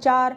4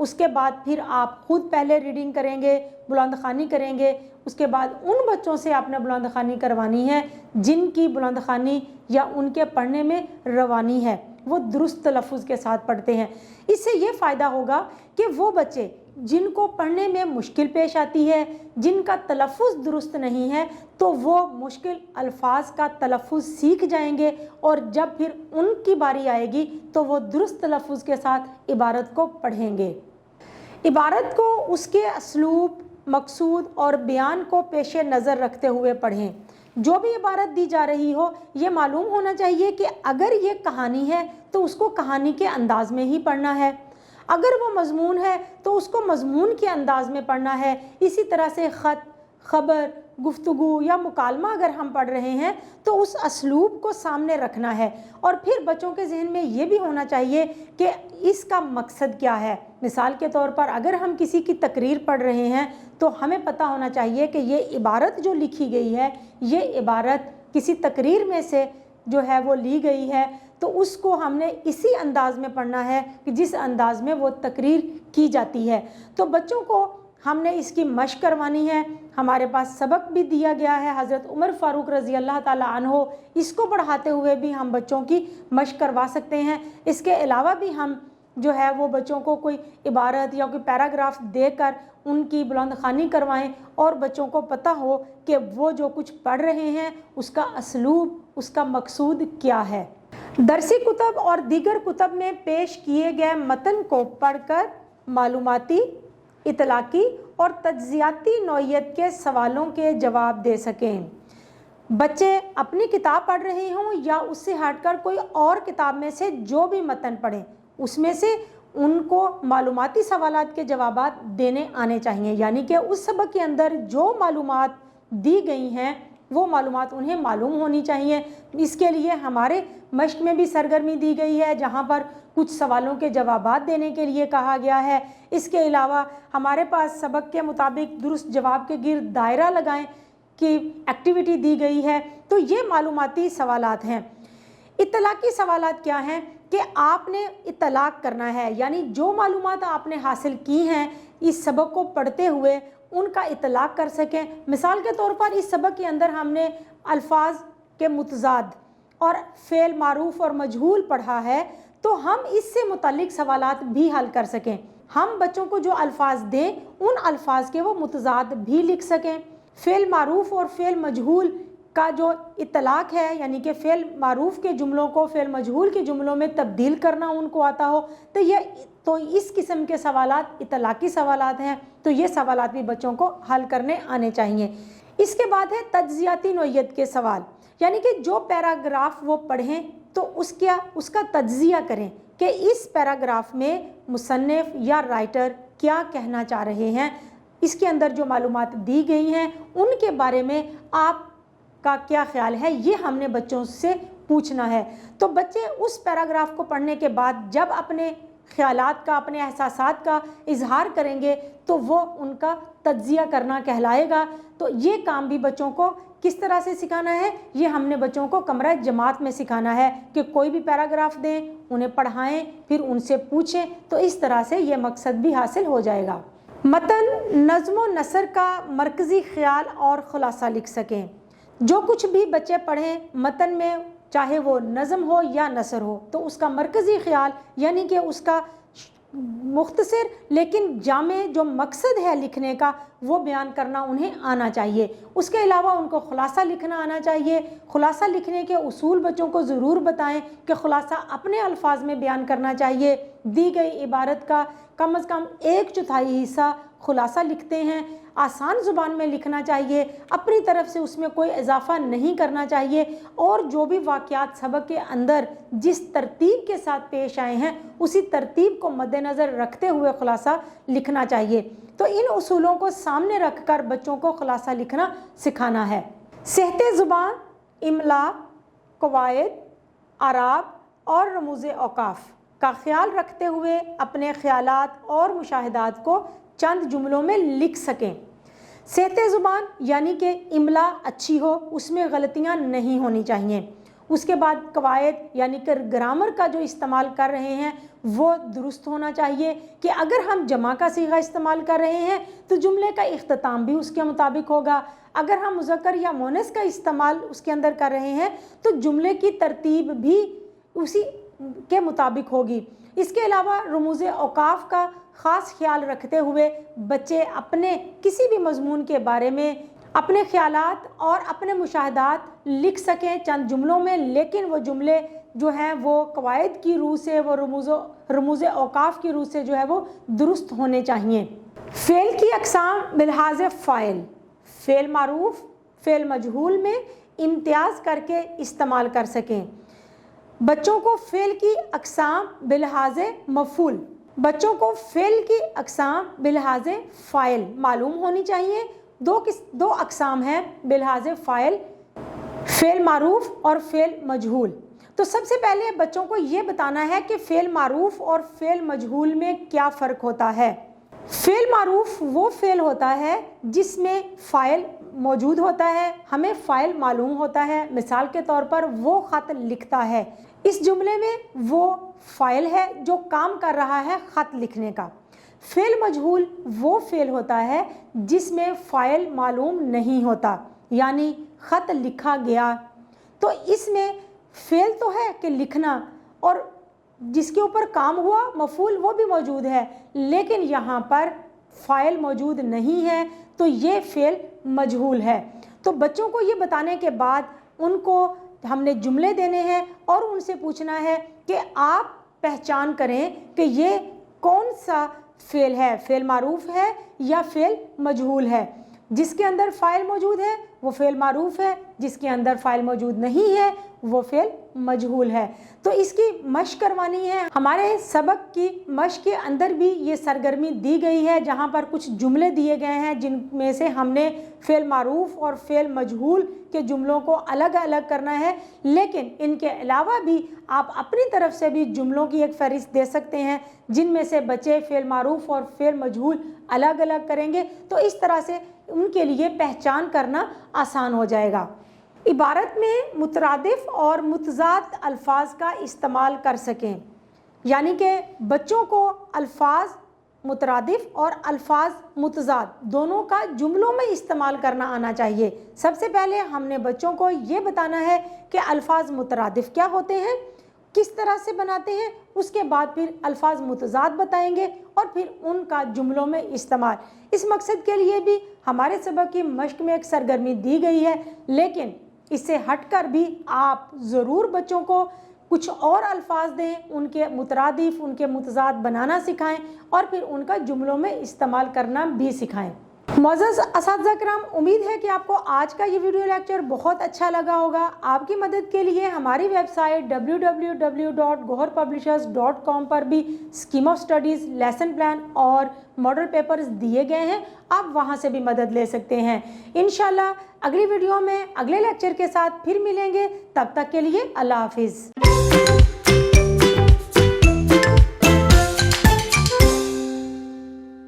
اس کے بعد پھر آپ خود پہلے ریڈنگ کریں گے، بلند خوانی کریں گے، اس کے بعد ان بچوں سے آپ نے بلند خوانی کروانی ہے جن کی بلند خوانی یا ان کے پڑھنے میں روانی ہے، وہ درست تلفظ کے ساتھ پڑھتے ہیں۔ اس سے یہ فائدہ ہوگا کہ وہ بچے جن کو پڑھنے میں مشکل پیش آتی ہے، جن کا تلفظ درست نہیں ہے، تو وہ مشکل الفاظ کا تلفظ سیکھ جائیں گے، اور جب پھر ان کی باری آئے گی تو وہ درست تلفظ کے ساتھ عبارت کو پڑھیں گے۔ عبارت کو اس کے اسلوب، مقصود اور بیان کو پیش نظر رکھتے ہوئے پڑھیں۔ جو بھی عبارت دی جا رہی ہو یہ معلوم ہونا چاہیے کہ اگر یہ کہانی ہے تو اس کو کہانی کے انداز میں ہی پڑھنا ہے، اگر وہ مضمون ہے تو اس کو مضمون کے انداز میں پڑھنا ہے۔ اسی طرح سے خط، خبر، گفتگو یا مکالمہ اگر ہم پڑھ رہے ہیں تو اس اسلوب کو سامنے رکھنا ہے، اور پھر بچوں کے ذہن میں یہ بھی ہونا چاہیے کہ اس کا مقصد کیا ہے۔ مثال کے طور پر اگر ہم کسی کی تقریر پڑھ رہے ہیں تو ہمیں پتہ ہونا چاہیے کہ یہ عبارت جو لکھی گئی ہے یہ عبارت کسی تقریر میں سے جو ہے وہ لی گئی ہے، تو اس کو ہم نے اسی انداز میں پڑھنا ہے کہ جس انداز میں وہ تقریر کی جاتی ہے۔ تو بچوں کو ہم نے اس کی مشق کروانی ہے۔ ہمارے پاس سبق بھی دیا گیا ہے حضرت عمر فاروق رضی اللہ تعالیٰ عنہ، اس کو پڑھاتے ہوئے بھی ہم بچوں کی مشق کروا سکتے ہیں۔ اس کے علاوہ بھی ہم جو ہے وہ بچوں کو کوئی عبارت یا کوئی پیراگراف دے کر ان کی بلند خوانی کروائیں، اور بچوں کو پتہ ہو کہ وہ جو کچھ پڑھ رہے ہیں اس کا اسلوب، اس کا مقصود کیا ہے۔ درسی کتب اور دیگر کتب میں پیش کیے گئے متن کو پڑھ کر معلوماتی، اطلاقی اور تجزیاتی نوعیت کے سوالوں کے جواب دے سکیں۔ بچے اپنی کتاب پڑھ رہے ہوں یا اس سے ہٹ کر کوئی اور کتاب میں سے جو بھی متن پڑھیں، اس میں سے ان کو معلوماتی سوالات کے جوابات دینے آنے چاہیے، یعنی کہ اس سبق کے اندر جو معلومات دی گئی ہیں وہ معلومات انہیں معلوم ہونی چاہیے۔ اس کے لیے ہمارے مشق میں بھی سرگرمی دی گئی ہے جہاں پر کچھ سوالوں کے جوابات دینے کے لیے کہا گیا ہے۔ اس کے علاوہ ہمارے پاس سبق کے مطابق درست جواب کے گرد دائرہ لگائیں کی ایکٹیویٹی دی گئی ہے۔ تو یہ معلوماتی سوالات ہیں۔ اطلاقی سوالات کیا ہیں کہ آپ نے اطلاق کرنا ہے، یعنی جو معلومات آپ نے حاصل کی ہیں اس سبق کو پڑھتے ہوئے ان کا اطلاق کر سکیں۔ مثال کے طور پر اس سبق کے اندر ہم نے الفاظ کے متضاد اور فعل معروف اور مجہول پڑھا ہے، تو ہم اس سے متعلق سوالات بھی حل کر سکیں۔ ہم بچوں کو جو الفاظ دیں ان الفاظ کے وہ متضاد بھی لکھ سکیں۔ فعل معروف اور فعل مجہول کا جو اطلاق ہے، یعنی کہ فعل معروف کے جملوں کو فعل مجہول کے جملوں میں تبدیل کرنا ان کو آتا ہو، تو اس قسم کے سوالات اطلاقی سوالات ہیں۔ تو یہ سوالات بھی بچوں کو حل کرنے آنے چاہیے۔ اس کے بعد ہے تجزیاتی نوعیت کے سوال، یعنی کہ جو پیراگراف وہ پڑھیں تو اس کا تجزیہ کریں کہ اس پیراگراف میں مصنف یا رائٹر کیا کہنا چاہ رہے ہیں، اس کے اندر جو معلومات دی گئی ہیں ان کے بارے میں آپ کا کیا خیال ہے، یہ ہم نے بچوں سے پوچھنا ہے۔ تو بچے اس پیراگراف کو پڑھنے کے بعد جب اپنے خیالات کا، اپنے احساسات کا اظہار کریں گے تو وہ ان کا تجزیہ کرنا کہلائے گا۔ تو یہ کام بھی بچوں کو کس طرح سے سکھانا ہے، یہ ہم نے بچوں کو کمرہ جماعت میں سکھانا ہے کہ کوئی بھی پیراگراف دیں، انہیں پڑھائیں، پھر ان سے پوچھیں، تو اس طرح سے یہ مقصد بھی حاصل ہو جائے گا۔ متن، نظم و نثر کا مرکزی خیال اور خلاصہ لکھ سکیں۔ جو کچھ بھی بچے پڑھیں متن میں، چاہے وہ نظم ہو یا نثر ہو، تو اس کا مرکزی خیال یعنی کہ اس کا مختصر لیکن جامع جو مقصد ہے لکھنے کا وہ بیان کرنا انہیں آنا چاہیے۔ اس کے علاوہ ان کو خلاصہ لکھنا آنا چاہیے۔ خلاصہ لکھنے کے اصول بچوں کو ضرور بتائیں کہ خلاصہ اپنے الفاظ میں بیان کرنا چاہیے۔ دی گئی عبارت کا کم از کم 1/4 حصہ خلاصہ لکھتے ہیں، آسان زبان میں لکھنا چاہیے، اپنی طرف سے اس میں کوئی اضافہ نہیں کرنا چاہیے، اور جو بھی واقعات سبق کے اندر جس ترتیب کے ساتھ پیش آئے ہیں اسی ترتیب کو مد نظر رکھتے ہوئے خلاصہ لکھنا چاہیے۔ تو ان اصولوں کو سامنے رکھ کر بچوں کو خلاصہ لکھنا سکھانا ہے۔ صحت زبان، املا، قواعد، اعراب اور رموز اوقاف کا خیال رکھتے ہوئے اپنے خیالات اور مشاہدات کو چند جملوں میں لکھ سکیں۔ صحت زبان یعنی کہ املا اچھی ہو، اس میں غلطیاں نہیں ہونی چاہیے۔ اس کے بعد قواعد یعنی کہ گرامر کا جو استعمال کر رہے ہیں وہ درست ہونا چاہیے کہ اگر ہم جمع کا صیغہ استعمال کر رہے ہیں تو جملے کا اختتام بھی اس کے مطابق ہوگا، اگر ہم مذکر یا مؤنث کا استعمال اس کے اندر کر رہے ہیں تو جملے کی ترتیب بھی اسی کے مطابق ہوگی۔ اس کے علاوہ رموز اوقاف کا خاص خیال رکھتے ہوئے بچے اپنے کسی بھی مضمون کے بارے میں اپنے خیالات اور اپنے مشاہدات لکھ سکیں چند جملوں میں، لیکن وہ جملے جو ہیں وہ قواعد کی روح سے، وہ رموز اوقاف کی روح سے جو ہے وہ درست ہونے چاہیے۔ فعل کی اقسام بلحاظ فاعل، فعل معروف، فعل مجہول میں امتیاز کر کے استعمال کر سکیں۔ بچوں کو فعل کی اقسام بلحاظ مفعول، بچوں کو فعل کی اقسام بلحاظ فاعل معلوم ہونی چاہیے۔ دو اقسام ہیں بلحاظ فاعل، فعل معروف اور فعل مجہول۔ تو سب سے پہلے بچوں کو یہ بتانا ہے کہ فعل معروف اور فعل مجہول میں کیا فرق ہوتا ہے۔ فعل معروف وہ فعل ہوتا ہے جس میں فاعل موجود ہوتا ہے، ہمیں فاعل معلوم ہوتا ہے، مثال کے طور پر وہ خط لکھتا ہے، اس جملے میں وہ فاعل ہے جو کام کر رہا ہے خط لکھنے کا۔ فعل مجہول وہ فعل ہوتا ہے جس میں فاعل معلوم نہیں ہوتا، یعنی خط لکھا گیا، تو اس میں فعل تو ہے کہ لکھنا، اور جس کے اوپر کام ہوا مفعول وہ بھی موجود ہے، لیکن یہاں پر فاعل موجود نہیں ہے، تو یہ فعل مجہول ہے۔ تو بچوں کو یہ بتانے کے بعد ان کو ہم نے جملے دینے ہیں اور ان سے پوچھنا ہے کہ آپ پہچان کریں کہ یہ کون سا فعل ہے، فعل معروف ہے یا فعل مجہول ہے۔ جس کے اندر فاعل موجود ہے وہ فعل معروف ہے، جس کے اندر فاعل موجود نہیں ہے وہ فعل مجہول ہے۔ تو اس کی مشق کروانی ہے۔ ہمارے سبق کی مشق کے اندر بھی یہ سرگرمی دی گئی ہے، جہاں پر کچھ جملے دیے گئے ہیں جن میں سے ہم نے فعل معروف اور فعل مجہول کے جملوں کو الگ الگ کرنا ہے، لیکن ان کے علاوہ بھی آپ اپنی طرف سے بھی جملوں کی ایک فہرست دے سکتے ہیں جن میں سے بچے فعل معروف اور فعل مجہول الگ الگ کریں گے، تو اس طرح سے ان کے لیے پہچان کرنا آسان ہو جائے گا۔ عبارت میں مترادف اور متضاد الفاظ کا استعمال کر سکیں، یعنی کہ بچوں کو الفاظ مترادف اور الفاظ متضاد دونوں کا جملوں میں استعمال کرنا آنا چاہیے۔ سب سے پہلے ہم نے بچوں کو یہ بتانا ہے کہ الفاظ مترادف کیا ہوتے ہیں، کس طرح سے بناتے ہیں، اس کے بعد پھر الفاظ متضاد بتائیں گے اور پھر ان کا جملوں میں استعمال۔ اس مقصد کے لیے بھی ہمارے سبق کی مشق میں ایک سرگرمی دی گئی ہے، لیکن اس سے ہٹ کر بھی آپ ضرور بچوں کو کچھ اور الفاظ دیں، ان کے مترادف، ان کے متضاد بنانا سکھائیں اور پھر ان کا جملوں میں استعمال کرنا بھی سکھائیں۔ معزز اساتذہ کرام، امید ہے کہ آپ کو آج کا یہ ویڈیو لیکچر بہت اچھا لگا ہوگا۔ آپ کی مدد کے لیے ہماری ویب سائٹ www.goharpublishers.com پر بھی scheme of studies, lesson plan اور ماڈل پیپرز دیے گئے ہیں، آپ وہاں سے بھی مدد لے سکتے ہیں۔ انشاءاللہ اگلی ویڈیو میں اگلے لیکچر کے ساتھ پھر ملیں گے، تب تک کے لیے اللہ حافظ۔